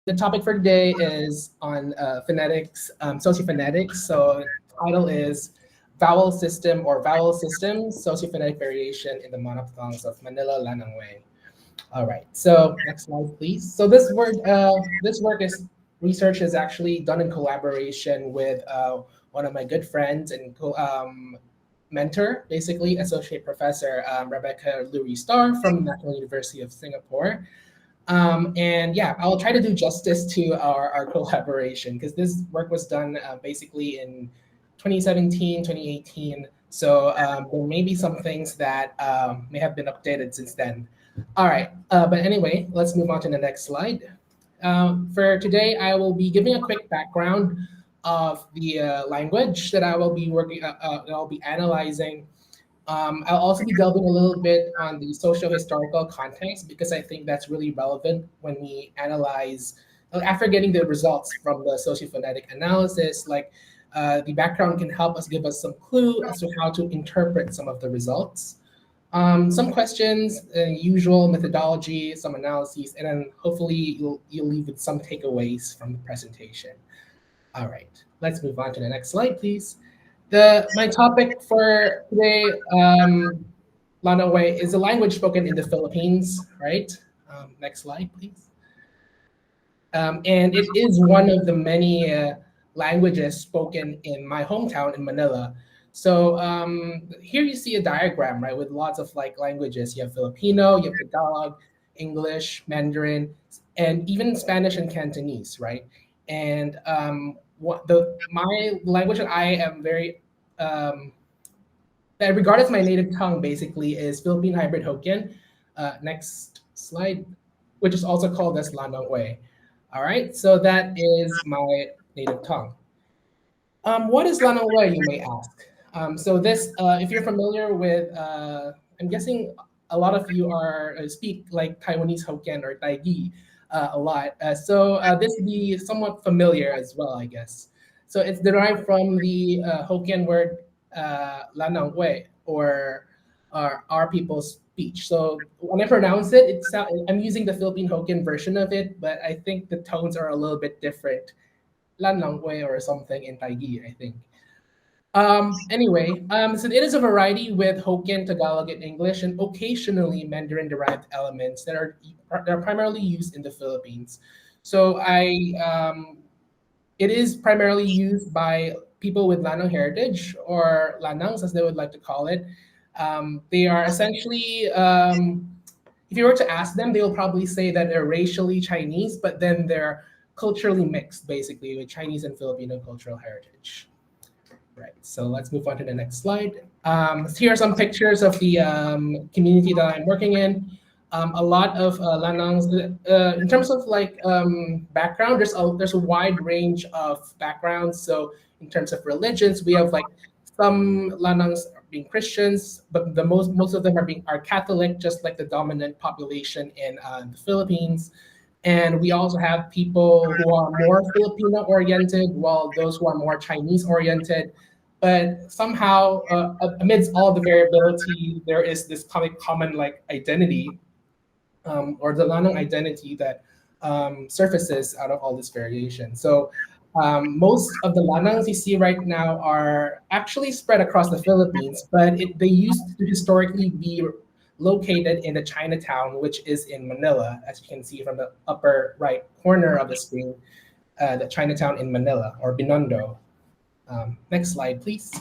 the topic for today is on phonetics, sociophonetics. So title is Vowel System or Vowel Systems, Sociophonetic Variation in the Monophthongs of Manila Lanangway. All right, so next slide, please. So this work is research is actually done in collaboration with one of my good friends and mentor, basically associate professor Rebecca Lurie Starr from National University of Singapore. And yeah, I'll try to do justice to our collaboration because this work was done basically in 2017, 2018. So there may be some things that may have been updated since then. All right, but anyway, let's move on to the next slide. For today, I will be giving a quick background of the language that I will be that I'll be analyzing. I'll also be delving a little bit on the social historical context because I think that's really relevant when we analyze, after getting the results from the sociophonetic analysis, like the background can help us give us some clue as to how to interpret some of the results. Some questions, usual methodology, some analyses, and then hopefully you'll leave with some takeaways from the presentation. All right, let's move on to the next slide, please. My topic for today, Lanaway, is a language spoken in the Philippines, right? Next slide, please. And it is one of the many languages spoken in my hometown in Manila. So here you see a diagram, right, with lots of like languages. You have Filipino, you have Tagalog, English, Mandarin, and even Spanish and Cantonese, right? And my language that I am very that regard as my native tongue basically is Philippine Hybrid Hokkien. Next slide, which is also called as Lanangway. All right, so that is my native tongue. What is Lanangway, you may ask? So this, if you're familiar with, I'm guessing a lot of you are speak like Taiwanese Hokkien or Taigi a lot. So this would be somewhat familiar as well, I guess. So it's derived from the Hokkien word Lanangway or our people's speech. So when I pronounce it, I'm using the Philippine Hokkien version of it, but I think the tones are a little bit different. Lanangway or something in Taigi, I think. Anyway, so it is a variety with Hokkien, Tagalog, and English, and occasionally Mandarin-derived elements that are primarily used in the Philippines. So it is primarily used by people with Lanang heritage, or Lanangs as they would like to call it. They are essentially, if you were to ask them, they will probably say that they're racially Chinese, but then they're culturally mixed, basically, with Chinese and Filipino cultural heritage. Right, so let's move on to the next slide. Here are some pictures of the community that I'm working in. A lot of Lanangs, in terms of like background, there's a wide range of backgrounds. So in terms of religions, we have like some Lanangs being Christians, but most of them are Catholic, just like the dominant population in the Philippines. And we also have people who are more Filipino oriented, while those who are more Chinese oriented. But somehow, amidst all the variability, there is this common like identity, or the Lanang identity that surfaces out of all this variation. So most of the Lanangs you see right now are actually spread across the Philippines, but they used to historically be located in the Chinatown, which is in Manila, as you can see from the upper right corner of the screen, the Chinatown in Manila, or Binondo. Next slide, please.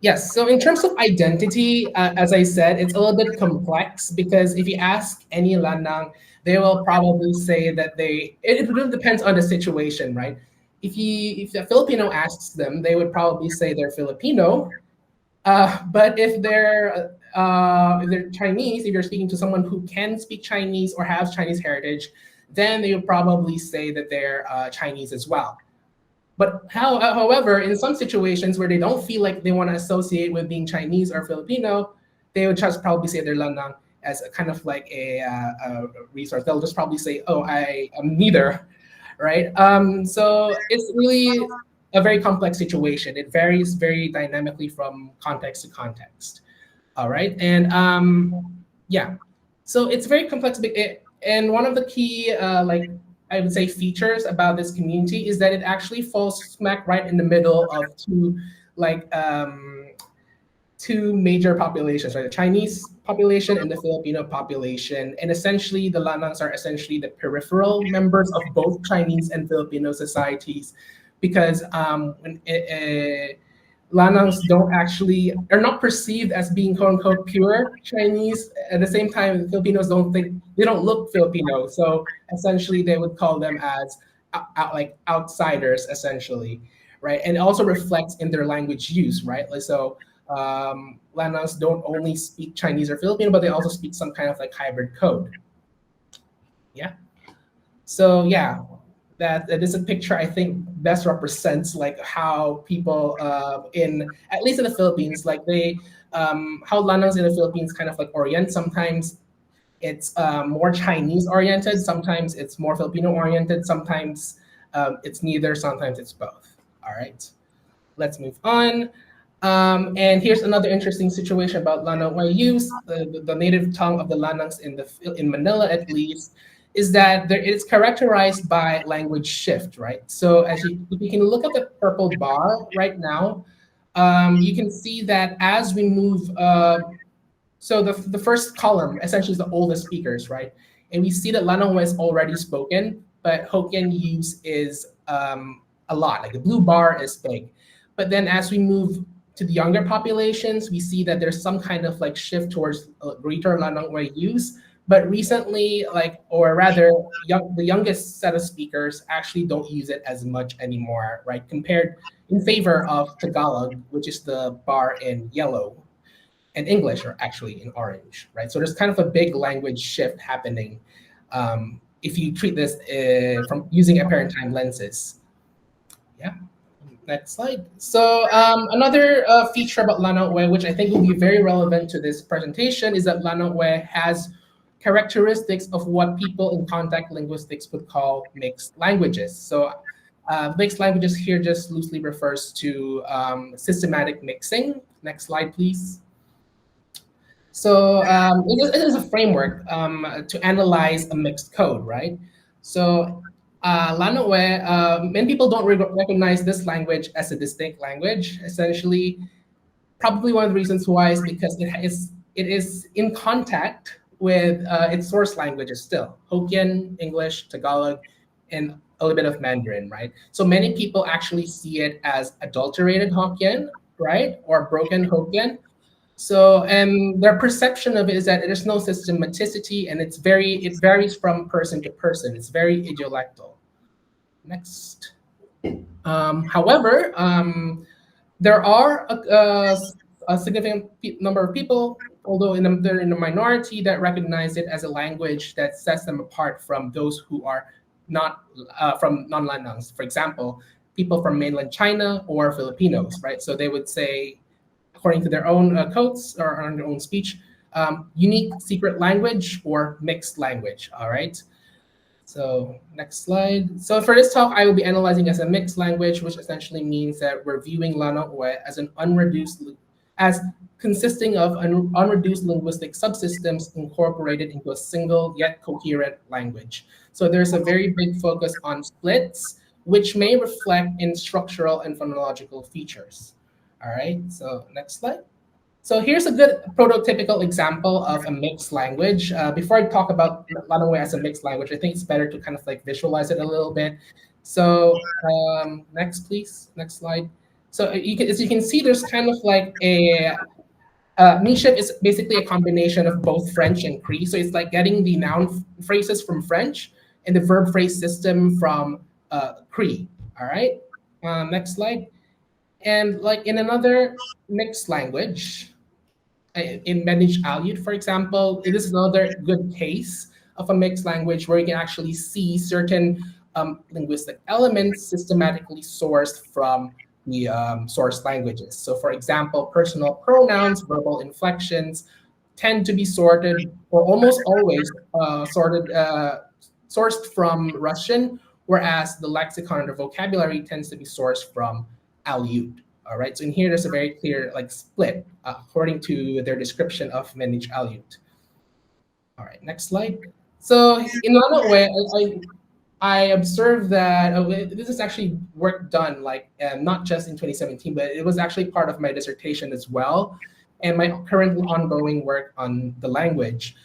Yes, so in terms of identity, as I said, it's a little bit complex because if you ask any Lanang, they will probably say that it really depends on the situation, right? If a Filipino asks them, they would probably say they're Filipino. But if they're Chinese, if you're speaking to someone who can speak Chinese or has Chinese heritage, then they would probably say that they're Chinese as well. But however, in some situations where they don't feel like they want to associate with being Chinese or Filipino, they would just probably say they're Lanang as a kind of like a resource. They'll just probably say, "Oh, I am neither," right? So it's really a very complex situation. It varies very dynamically from context to context. All right, and yeah, so it's very complex. And one of the key like I would say features about this community is that it actually falls smack right in the middle of like two major populations, right? The Chinese population and the Filipino population. And essentially, the Lanangs are essentially the peripheral members of both Chinese and Filipino societies because Lanangs don't actually are not perceived as being quote unquote pure Chinese. At the same time, Filipinos don't think they don't look Filipino, so essentially they would call them as like outsiders, essentially, right? And it also reflects in their language use, right? Like so, Lanangs don't only speak Chinese or Filipino, but they also speak some kind of like hybrid code. Yeah. So yeah, that is a picture I think best represents like how people in at least in the Philippines, like they how Lanangs in the Philippines kind of like orient. Sometimes it's more Chinese oriented, sometimes it's more Filipino oriented, sometimes it's neither, sometimes it's both. All right, let's move on. And here's another interesting situation about Lanang use the native tongue of the Lanangs in Manila at least, is that there it's characterized by language shift, right? So if you can look at the purple bar right now, you can see that as we move, so the first column essentially is the oldest speakers, right? And we see that Lanang is already spoken, but Hokkien use is a lot. Like the blue bar is big. But then as we move to the younger populations, we see that there's some kind of like shift towards greater Lanang use. But recently, like, or rather, the youngest set of speakers actually don't use it as much anymore, right? Compared in favor of Tagalog, which is the bar in yellow, and English are actually in orange, right? So there's kind of a big language shift happening if you treat this from using apparent time lenses. Yeah. Next slide. So another feature about Lanang, which I think will be very relevant to this presentation, is that Lanang has characteristics of what people in contact linguistics would call mixed languages. So mixed languages here just loosely refers to systematic mixing. Next slide, please. So it is a framework to analyze a mixed code, right? So Lanang, many people don't recognize this language as a distinct language. Essentially, probably one of the reasons why is because it is in contact with its source languages still, Hokkien, English, Tagalog, and a little bit of Mandarin, right? So many people actually see it as adulterated Hokkien, right, or broken Hokkien. So, and their perception of it is that there's no systematicity, and it varies from person to person. It's very idiolectal. Next. However, there are a significant number of people, although they're in a minority, that recognize it as a language that sets them apart from those who are not from non-Lanangs. For example, people from mainland China or Filipinos, right? So they would say, according to their own codes or on their own speech, unique secret language or mixed language. All right. So next slide. So for this talk, I will be analyzing as a mixed language, which essentially means that we're viewing Lanang as an as consisting of unreduced linguistic subsystems incorporated into a single yet coherent language. So there's a very big focus on splits, which may reflect in structural and phonological features. All right, so next slide. So here's a good prototypical example of a mixed language. Before I talk about Lanang as a mixed language, I think it's better to kind of like visualize it a little bit. So next, please, next slide. So as you can see, there's kind of like a Miship is basically a combination of both French and Cree. So it's like getting the noun phrases from French and the verb phrase system from Cree. All right, next slide. And like in another mixed language, in Managed Aleut, for example, it is another good case of a mixed language where you can actually see certain linguistic elements systematically sourced from the source languages. So, for example, personal pronouns, verbal inflections tend to be sorted, or almost always sourced from Russian, whereas the lexicon or the vocabulary tends to be sourced from Aleut. All right, so in here, there's a very clear like split according to their description of Managed Aleut. All right, next slide. So in another way, I observed that this is actually work done, like not just in 2017, but it was actually part of my dissertation as well, and my current ongoing work on the language.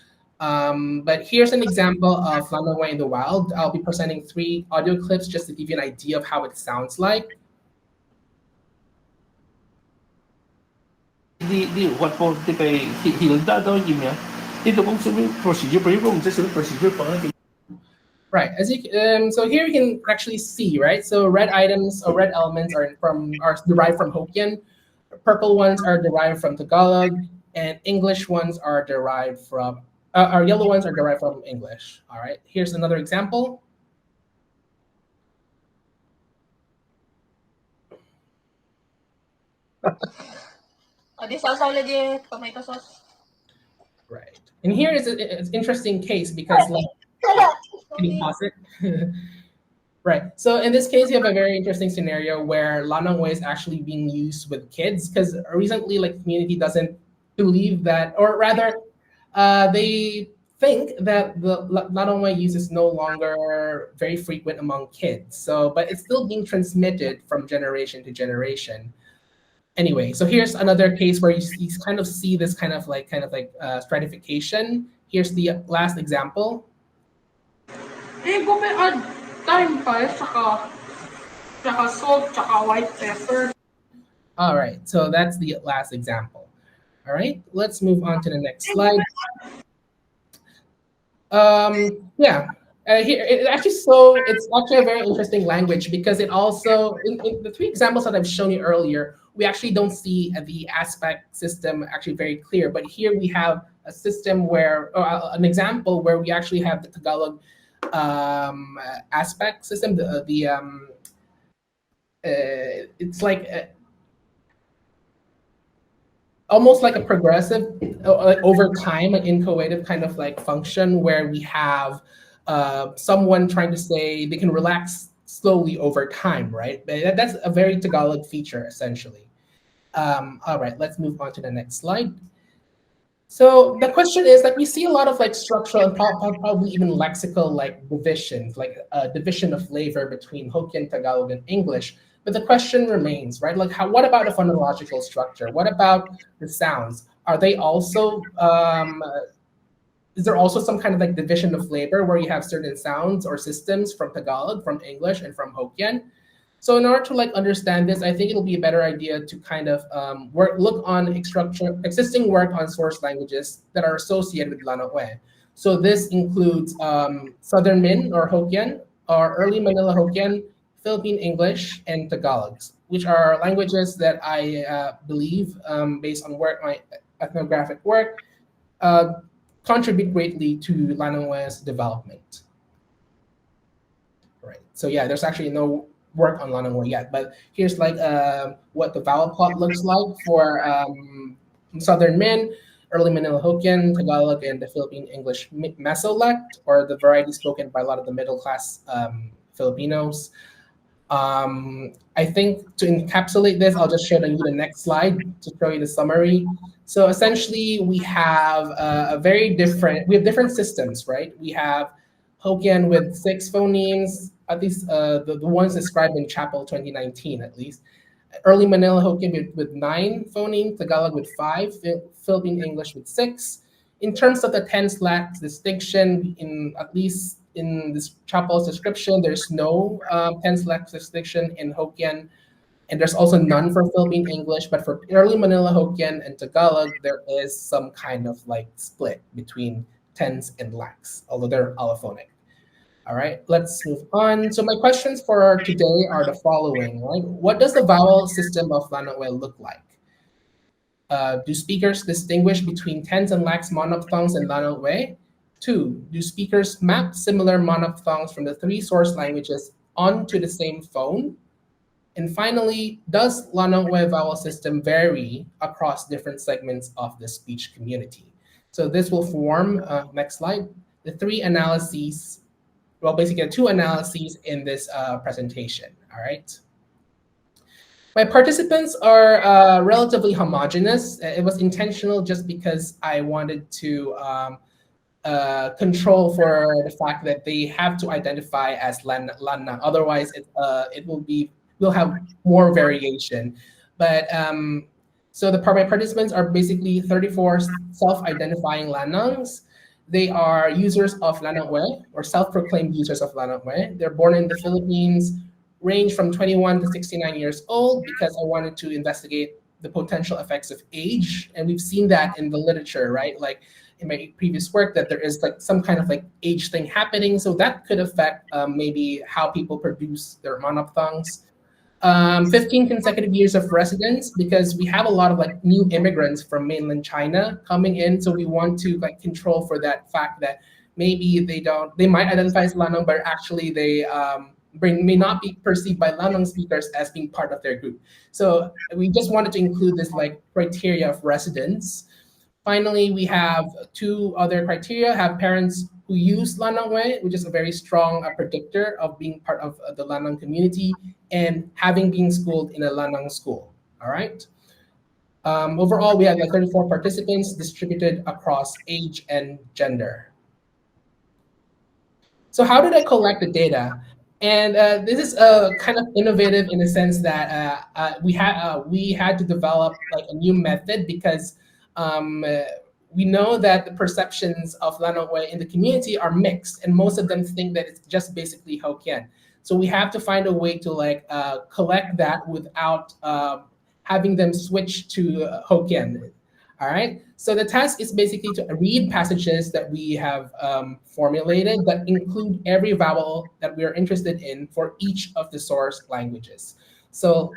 But here's an example of Lanaway in the wild. I'll be presenting three audio clips just to give you an idea of how it sounds like. Di what po di kay Hilda daw yun niya. Dito kung sabi procedure pero yung sabi procedure pa nga. Right. So here you can actually see, right? So red items or red elements are derived from Hokkien, purple ones are derived from Tagalog, and English ones are derived from our yellow ones are derived from English. All right. Here's another example. Di sausaw lagi tomato sauce. Right. And here is it's an interesting case because like can you pause it? Right. So in this case, you have a very interesting scenario where Lanangway is actually being used with kids because recently, like, community doesn't believe that, or rather, they think that the Lanangway use is no longer very frequent among kids. So, but it's still being transmitted from generation to generation. Anyway, so here's another case where you kind of see this stratification. Here's the last example. Go may add thyme pa, tsaka salt, tsaka white pepper. All right, so that's the last example. All right, let's move on to the next slide. Yeah, here it's actually a very interesting language because it also in the three examples that I've shown you earlier, we actually don't see the aspect system actually very clear. But here we have a system where, or an example where we actually have the Tagalog aspect system. It's like almost like a progressive, like over time, an inchoative kind of like function where we have someone trying to say they can relax slowly over time, right? That's a very Tagalog feature, essentially. All right, let's move on to the next slide. So the question is like we see a lot of like structural and probably even lexical like divisions, like a division of flavor between Hokkien, Tagalog, and English. But the question remains, right? Like what about the phonological structure? What about the sounds? Are they also is there also some kind of like division of labor where you have certain sounds or systems from Tagalog, from English, and from Hokkien? So in order to like understand this, I think it'll be a better idea to kind of look on existing work on source languages that are associated with Lanawe. So this includes Southern Min or Hokkien, or Early Manila Hokkien, Philippine English, and Tagalog, which are languages that I believe, based on my ethnographic work, contribute greatly to Lanawe's development. Right. So yeah, there's actually no work on Lanawe yet, but here's like what the vowel plot looks like for Southern Min, Early Manila Hokkien, Tagalog, and the Philippine English Mesolect, or the variety spoken by a lot of the middle class Filipinos. I think to encapsulate this, I'll just show you the next slide to show you the summary. So essentially, we have we have different systems, right? We have Hokkien with 6 phonemes, at least the ones described in Chapel 2019, at least. Early Manila Hokkien with 9 phonemes, Tagalog with 5, Philippine English with 6. In terms of the tense-lax distinction, at least in this Chapel's description, there's no tense-lax distinction in Hokkien, and there's also none for Philippine English. But for Early Manila Hokkien and Tagalog, there is some kind of like split between tense and lax, although they're allophonic. All right, let's move on. So my questions for today are the following, right? What does the vowel system of Lanawe look like? Do speakers distinguish between tense and lax monophthongs in Lanawe? 2, do speakers map similar monophthongs from the 3 source languages onto the same phone? And finally, does Lanawe vowel system vary across different segments of the speech community? So this will form, next slide, the 3 analyses, well, basically 2 analyses in this presentation, all right? My participants are relatively homogeneous. It was intentional just because I wanted to control for the fact that they have to identify as Lanang. Otherwise, will have more variation. But so the primary participants are basically 34 self-identifying Lanangs. They are users of Lanang Ue, or self-proclaimed users of Lanang Ue. They're born in the Philippines, range from 21 to 69 years old, because I wanted to investigate the potential effects of age. And we've seen that in the literature, right? Like in my previous work, that there is like some kind of like age thing happening. So that could affect maybe how people produce their monophthalms. 15 consecutive years of residence, because we have a lot of like new immigrants from mainland China coming in. So we want to like control for that fact that maybe they might identify as Lanang, but actually they may not be perceived by Lanang speakers as being part of their group. So we just wanted to include this like criteria of residence. Finally, we have two other criteria: have parents who use Lanang Ue, which is a very strong predictor of being part of the Lanang community, and having been schooled in a Lanang school. All right. Overall, we had like 34 participants distributed across age and gender. So how did I collect the data? And this is kind of innovative in the sense that we had to develop like a new method, because we know that the perceptions of Lanang Ue in the community are mixed, and most of them think that it's just basically Hokkien. So we have to find a way to like collect that without having them switch to Hokkien. All right. So the task is basically to read passages that we have formulated that include every vowel that we are interested in for each of the source languages. So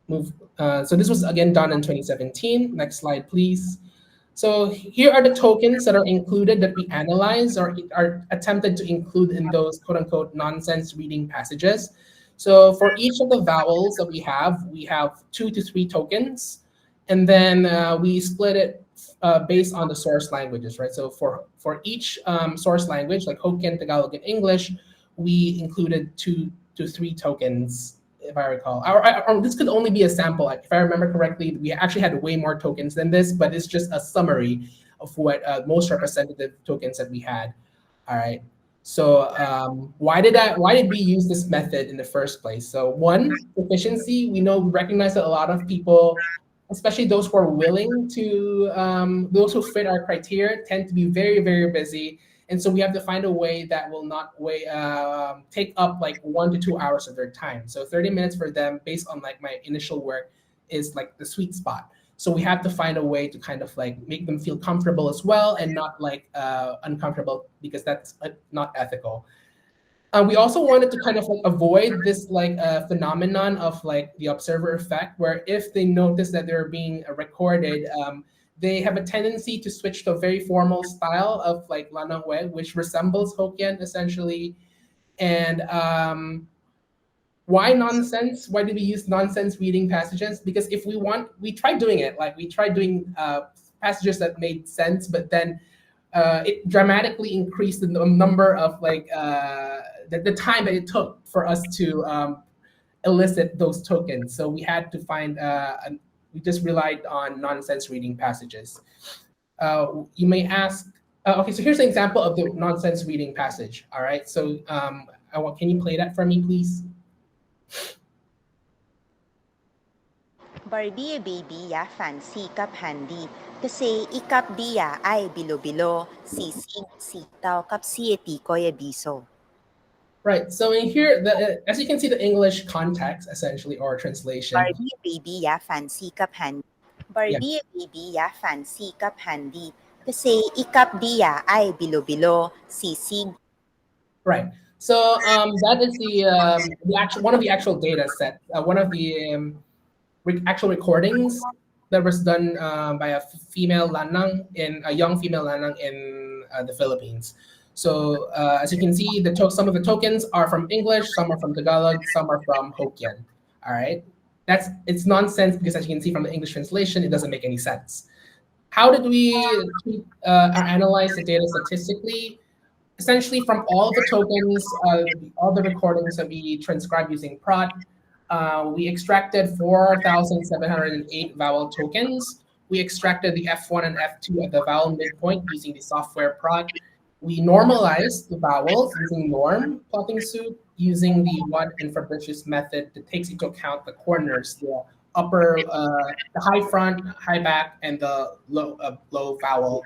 so this was again done in 2017. Next slide, please. So here are the tokens that are included that we analyze or are attempted to include in those quote unquote nonsense reading passages. So for each of the vowels that we have 2 to 3 tokens. And then we split it based on the source languages, right? So for each source language, like Hokkien, Tagalog, and English, we included 2 to 3 tokens, if I recall. Or this could only be a sample. If I remember correctly, we actually had way more tokens than this, but it's just a summary of what most representative tokens that we had. All right. So why did we use this method in the first place? So one, efficiency. We recognize that a lot of people, especially those who are willing to, those who fit our criteria, tend to be very, very busy. And so we have to find a way that will not take up like 1 to 2 hours of their time. So 30 minutes for them, based on like my initial work, is like the sweet spot. So we have to find a way to kind of like make them feel comfortable as well, and not like uncomfortable, because that's not ethical. We also wanted to kind of like avoid this like phenomenon of like the observer effect, where if they notice that they're being recorded, they have a tendency to switch to a very formal style of like Lanang Ue, which resembles Hokkien essentially. And why nonsense? Why do we use nonsense reading passages? Because if we tried doing it, like we tried doing passages that made sense, but then it dramatically increased the number of like the time that it took for us to elicit those tokens. So we had to find, we just relied on nonsense reading passages. You may ask, okay, so here's an example of the nonsense reading passage. All right, so can you play that for me, please? Barbie baby ya fancy cup handy. Kasi ikap diya ay bilo-bilo, sisig, sitaw, kapsieti koya biso. Right, so in here, as you can see, the English context, essentially, or translation. Barbie baby ya fancy cup handy. Barbie baby ya fancy cup handy. Kasi ikap diya ay bilo-bilo, sisig. Right. So that is the actual one of the actual data set, one of the actual recordings that was done by a young female lanang in the Philippines. So as you can see, some of the tokens are from English, some are from Tagalog, some are from Hokkien. All right, it's nonsense, because as you can see from the English translation, it doesn't make any sense. How did we analyze the data statistically? Essentially, from all the tokens, all the recordings that we transcribed using PROT, we extracted 4,708 vowel tokens, we extracted the F1 and F2 at the vowel midpoint using the software prod. We normalized the vowels using norm plotting suit using the Watt and Fabricius method that takes into account the corners, the the high front, high back, and the low vowel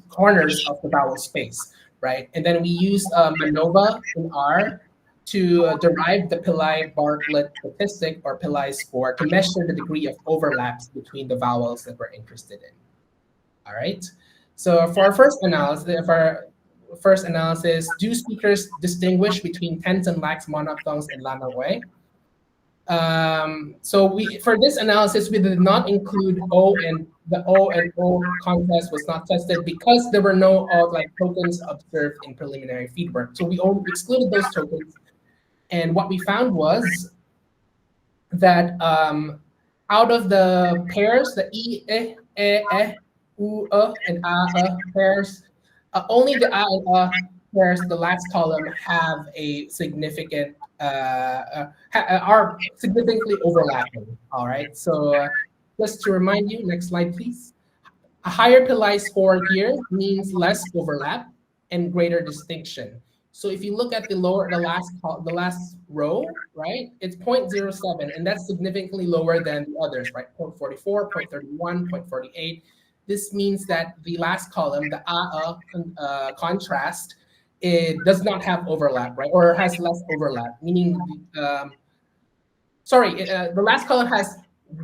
corners of the vowel space, right? And then we use MANOVA in R to derive the Pillai-Bartlett statistic or Pillai score to measure the degree of overlaps between the vowels that we're interested in. All right. So for our first analysis, do speakers distinguish between tense and lax monophthongs in Lanaway? So for this analysis, we did not include the O and O contrast was not tested because there were no tokens observed in preliminary feedwork. So we excluded those tokens. And what we found was that out of the pairs, the U, and pairs, only the and pairs, the last column, have a significant are significantly overlapping. All right. So just to remind you, next slide, please. A higher Pillai score here means less overlap and greater distinction. So if you look at the last row, right, it's 0.07, and that's significantly lower than the others, right? 0.44, 0.31, 0.48. This means that the last column, the contrast, it does not have overlap, right, or has less overlap, meaning the last column has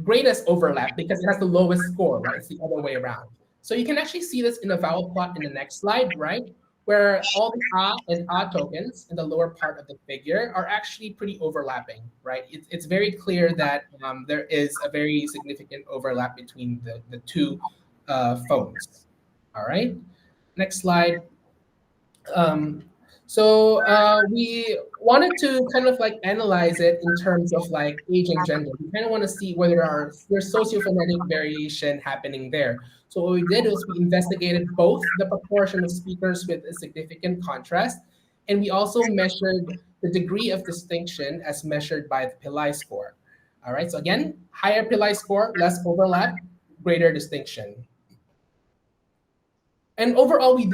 greatest overlap because it has the lowest score, right? It's the other way around. So you can actually see this in a vowel plot in the next slide, right? Where all the and tokens in the lower part of the figure are actually pretty overlapping, right? It's very clear that there is a very significant overlap between the two phones. All right, next slide. We wanted to kind of analyze it in terms of age and gender. We kind of want to see whether there's sociophonetic variation happening there. So what we did was we investigated both the proportion of speakers with a significant contrast, and we also measured the degree of distinction as measured by the Pillai score. All right, so again, higher Pillai score, less overlap, greater distinction. And overall, we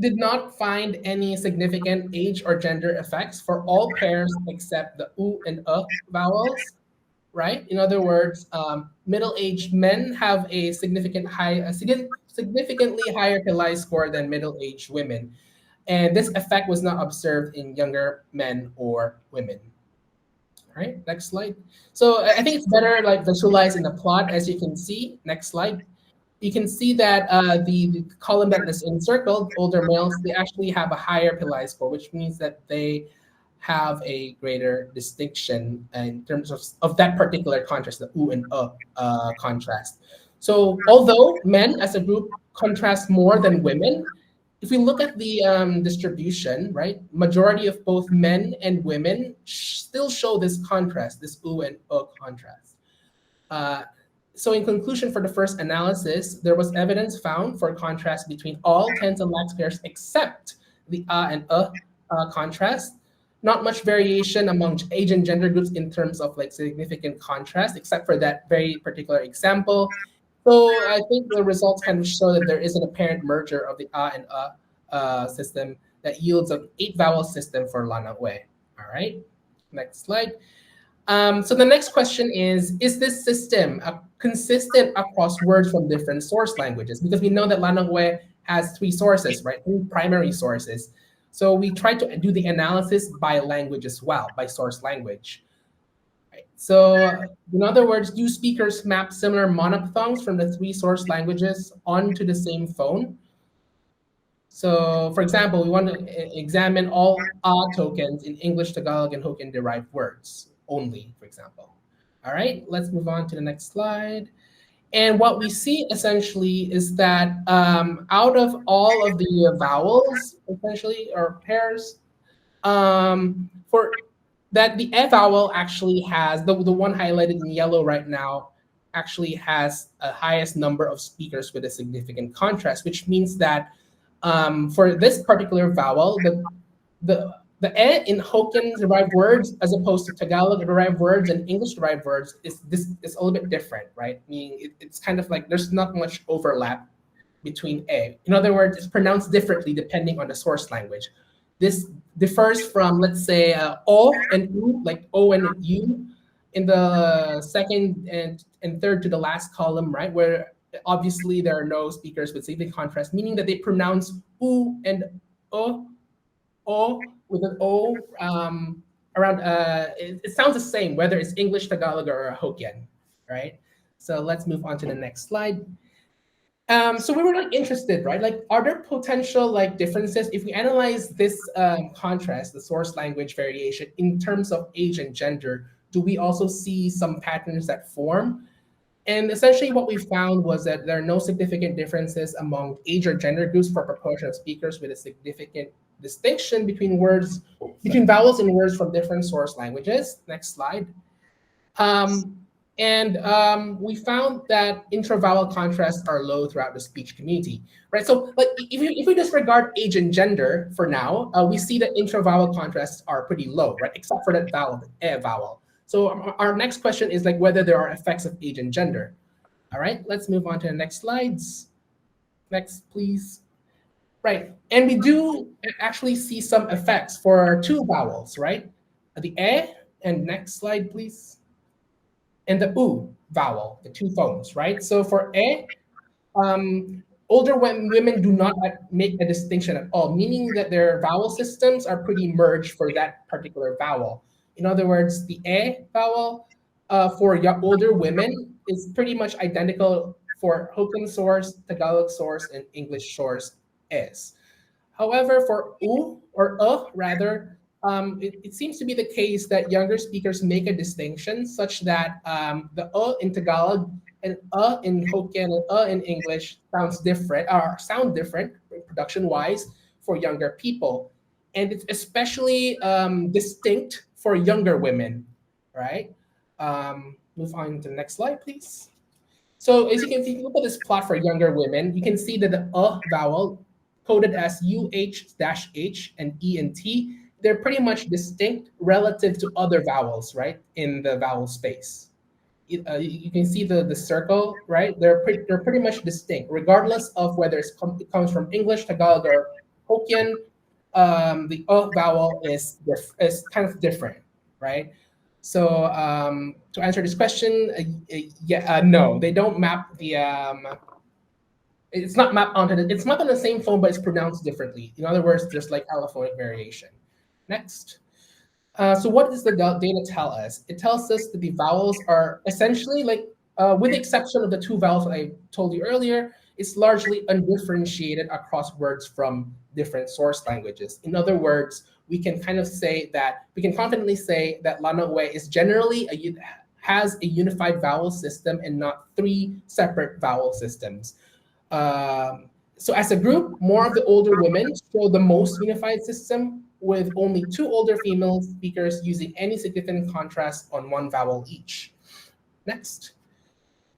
did not find any significant age or gender effects for all pairs except the U and vowels, right? In other words, middle-aged men have a significantly higher Pillai score than middle-aged women. And this effect was not observed in younger men or women. All right, next slide. So I think it's better visualized in the plot, as you can see. Next slide. You can see that the column that is encircled, older males, they actually have a higher Pillai score, which means that they have a greater distinction in terms of that particular contrast, the U and contrast. So although men as a group contrast more than women, if we look at the distribution, right, majority of both men and women still show this contrast, this U and contrast. So in conclusion, for the first analysis, there was evidence found for contrast between all tense and lax pairs except the and contrast. Not much variation among age and gender groups in terms of significant contrast, except for that very particular example. So I think the results kind of show that there is an apparent merger of the and system that yields an 8-vowel system for Lanaway. All right, next slide. So the next question is this system consistent across words from different source languages? Because we know that Lanaway has 3 sources, right? 3 primary sources. So we tried to do the analysis by language as well, by source language. Right. So in other words, do speakers map similar monophthongs from the 3 source languages onto the same phone? So for example, we want to examine all tokens in English, Tagalog, and Hokkien-derived words only, for example. All right, let's move on to the next slide. And what we see essentially is that out of all of the vowels, essentially, or pairs, for that the F vowel actually has, the one highlighted in yellow right now, actually has a highest number of speakers with a significant contrast, which means that for this particular vowel, the The e in Hokkien derived words, as opposed to Tagalog derived words and English derived words, is a little bit different, right? Meaning it's kind of like there's not much overlap between e. In other words, it's pronounced differently depending on the source language. This differs from, let's say, o and u, like o and u, in the second and third to the last column, right? Where obviously there are no speakers with significant contrast, meaning that they pronounce u and o with an o around. It sounds the same whether it's English, Tagalog, or Hokkien, right? So let's move on to the next slide. So we were like interested, right? Like, are there potential like differences if we analyze this contrast, the source language variation, in terms of age and gender? Do we also see some patterns that form? And essentially, what we found was that there are no significant differences among age or gender groups for proportion of speakers, with a significant distinction between vowels and words from different source languages. Next slide. We found that intravowel contrasts are low throughout the speech community, right? So, like, if we disregard age and gender for now, we see that intravowel contrasts are pretty low, right? Except for that vowel, the e vowel. So our next question is like whether there are effects of age and gender. All right, let's move on to the next slides. Next, please. Right, and we do actually see some effects for two vowels, right? The e, and next slide, please. And the u vowel, the two phones, right? So for e, older women do not make a distinction at all, meaning that their vowel systems are pretty merged for that particular vowel. In other words, the e vowel for older women is pretty much identical for Hokkien source, Tagalog source, and English source is. However, for u or rather, it seems to be the case that younger speakers make a distinction such that the in Tagalog and in Hokkien and in English sound different production-wise for younger people, and it's especially distinct for younger women, right? Move on to the next slide, please. So as you can see, if you look at this plot for younger women, you can see that the vowel, coded as UH-H and E and T, they're pretty much distinct relative to other vowels, right, in the vowel space. You can see the circle, right? They're pretty much distinct, regardless of whether it comes from English, Tagalog, or Hokkien. The vowel is kind of different, right? So to answer this question, no, they don't map the. It's not mapped onto it's not on the same phone, but it's pronounced differently. In other words, there's like allophonic variation. Next. So what does the data tell us? It tells us that the vowels are essentially like, with the exception of the two vowels that I told you earlier, it's largely undifferentiated across words from different source languages. In other words, we can confidently say that Lanauwe is generally has a unified vowel system and not three separate vowel systems. So as a group, more of the older women show the most unified system, with only two older female speakers using any significant contrast on one vowel each. Next.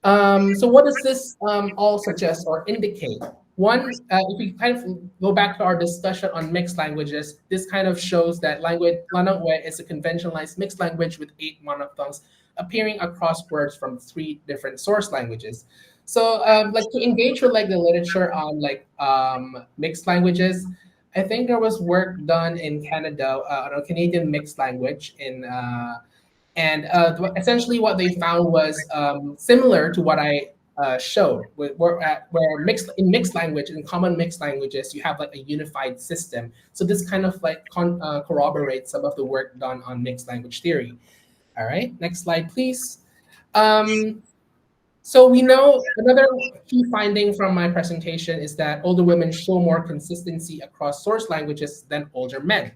So what does this all suggest or indicate? One, if we kind of go back to our discussion on mixed languages, this kind of shows that Lanauwe is a conventionalized mixed language with 8 monophthongs appearing across words from 3 different source languages. So like, to engage with like the literature on like mixed languages, I think there was work done in Canada on a Canadian mixed language essentially what they found was similar to what I showed, where in mixed language, in common mixed languages, you have like a unified system. So this kind of like corroborates some of the work done on mixed language theory. All right, next slide, please. So we know another key finding from my presentation is that older women show more consistency across source languages than older men.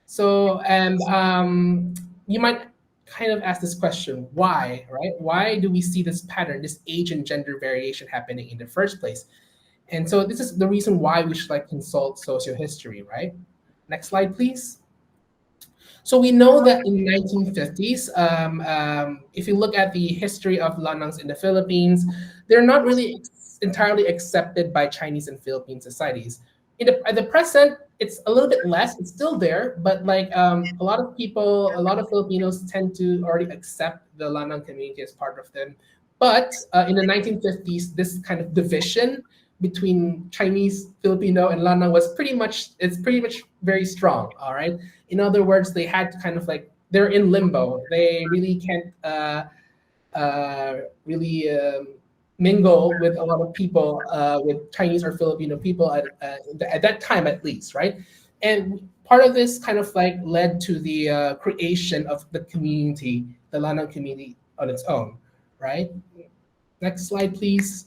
So, and you might kind of ask this question, why, right? Why do we see this pattern, this age and gender variation happening in the first place? And so this is the reason why we should like consult sociohistory, right? Next slide, please. So we know that in 1950s, if you look at the history of lanangs in the Philippines, they're not really entirely accepted by Chinese and Philippine societies. at the present, it's a little bit less. It's still there, but like a lot of people, a lot of Filipinos tend to already accept the Lanang community as part of them. But in the 1950s, this kind of division between Chinese, Filipino, and Lanang was pretty much very strong. All right. In other words, they had to kind of like they're in limbo. They really can't really mingle with a lot of people, with Chinese or Filipino people at that time at least, right? And part of this kind of like led to the creation of the community, the Lanang community on its own, right? Next slide, please.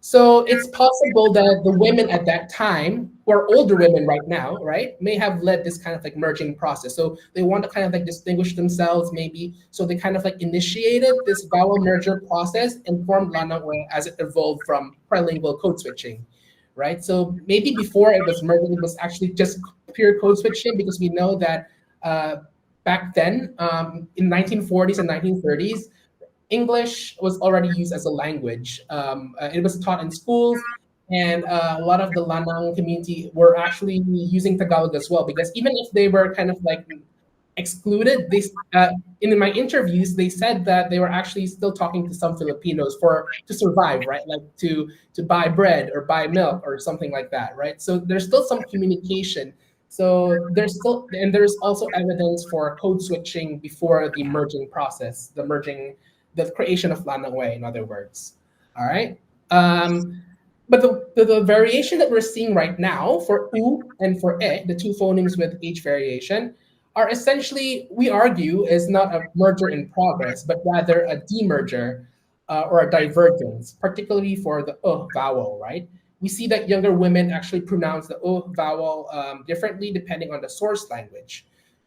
So it's possible that the women at that time, who are older women right now, right, may have led this kind of like merging process. So they want to kind of like distinguish themselves, maybe. So they kind of like initiated this vowel merger process and formed Lanang as it evolved from trilingual code switching, right? So maybe before it was merging, it was actually just pure code switching because we know that back then, in 1940s and 1930s, English was already used as a language. It was taught in schools, and a lot of the Lanang community were actually using Tagalog as well. Because even if they were kind of like excluded, in my interviews they said that they were actually still talking to some Filipinos for to survive, right? Like to buy bread or buy milk or something like that, right? So there's still some communication. So there's also evidence for code switching before the merging process, the creation of Lanang Way, in other words. All right. But the variation that we're seeing right now for U and for E, the two phonemes with H variation, are essentially, we argue, is not a merger in progress, but rather a demerger or a divergence, particularly for the vowel, right? We see that younger women actually pronounce the vowel differently depending on the source language.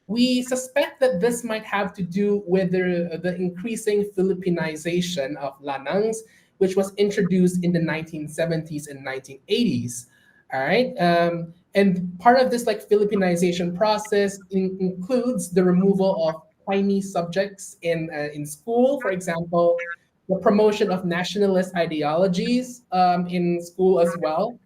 We suspect that this might have to do with the increasing Filipinization of Lanangs, which was introduced in the 1970s and 1980s. All right. And part of this like Filipinization process includes the removal of Chinese subjects in school, for example, the promotion of nationalist ideologies in school as well,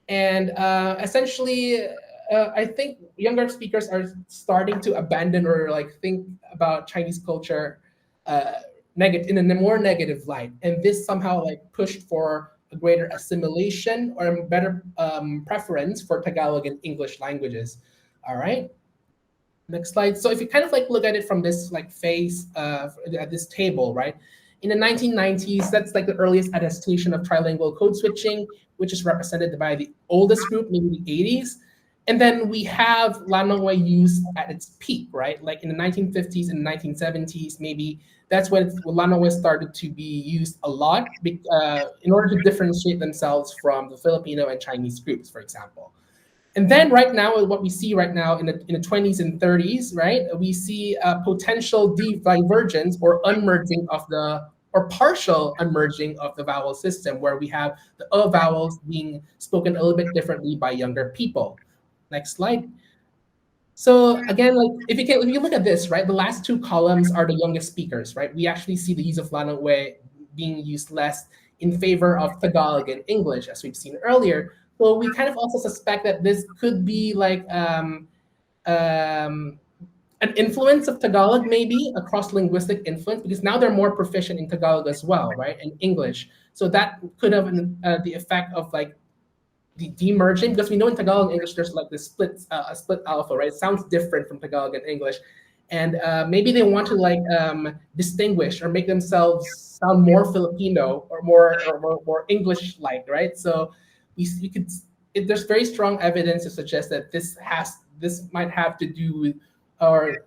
and essentially I think younger speakers are starting to abandon or like think about Chinese culture negative in a more negative light, and this somehow like pushed for a greater assimilation or a better preference for Tagalog and English languages. All right. Next slide. So if you kind of like look at it from this like phase at this table, right? In the 1990s, that's like the earliest attestation of trilingual code switching, which is represented by the oldest group, maybe the 80s. And then we have Lanongway used at its peak, right? Like in the 1950s and 1970s, maybe that's when Lanongway started to be used a lot in order to differentiate themselves from the Filipino and Chinese groups, for example. And then right now, what we see right now in the 20s and 30s, right, we see a potential divergence or unmerging of or partial unmerging of the vowel system, where we have the vowels being spoken a little bit differently by younger people. Next slide. So again, like if you look at this, right, the last two columns are the youngest speakers, right? We actually see the use of Lanongway being used less in favor of Tagalog and English, as we've seen earlier. So we kind of also suspect that this could be like an influence of Tagalog, maybe a cross-linguistic influence, because now they're more proficient in Tagalog as well, right, and English. So that could have the effect of like the demerging, because we know in Tagalog and English there's like this split alpha, right? It sounds different from Tagalog and English, and maybe they want to like distinguish or make themselves sound more Filipino or more English-like, right? So we could there's very strong evidence to suggest that this might have to do with, or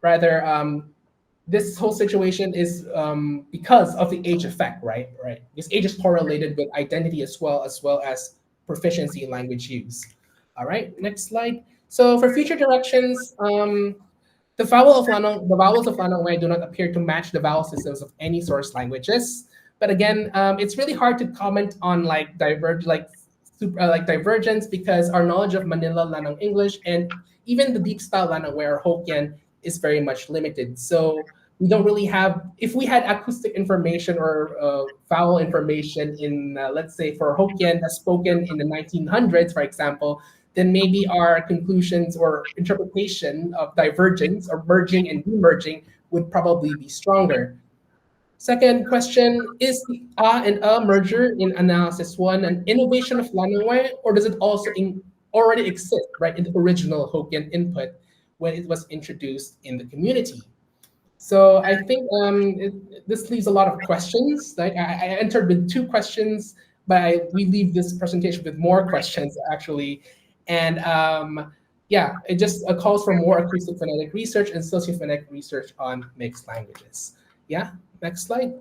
rather, this whole situation is because of the age effect, right? Right. Because age is correlated with identity as well as proficiency in language use. All right. Next slide. So for future directions, the vowels of Lanong do not appear to match the vowel systems of any source languages. But again, it's really hard to comment on like divergence, because our knowledge of Manila Lanong English and even the deep style Lanong or Hokkien is very much limited. So we don't really have, if we had acoustic information or vowel information in, let's say for Hokkien that's spoken in the 1900s, for example, then maybe our conclusions or interpretation of divergence or merging and demerging would probably be stronger. Second question, is the and merger in analysis one an innovation of Lanaway, or does it also already exist, right, in the original Hokkien input when it was introduced in the community? So I think this leaves a lot of questions. Like I entered with 2 questions, but we leave this presentation with more questions actually. And yeah, it just calls for more acoustic phonetic research and sociophonetic research on mixed languages. Yeah, next slide.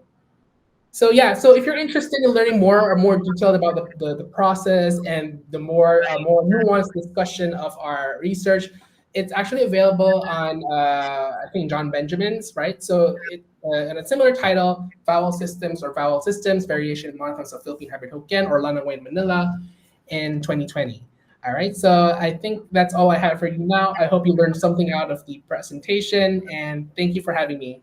So yeah, so if you're interested in learning more or more detailed about the process and the more nuanced discussion of our research, it's actually available on I think John Benjamin's, right? So it and a similar title, Vowel Systems or Vowel Systems, Variation in Monophthongs of Philippine Hybrid Hokkien or Lanaway Manila in 2020. All right, so I think that's all I have for you now. I hope you learned something out of the presentation, and thank you for having me.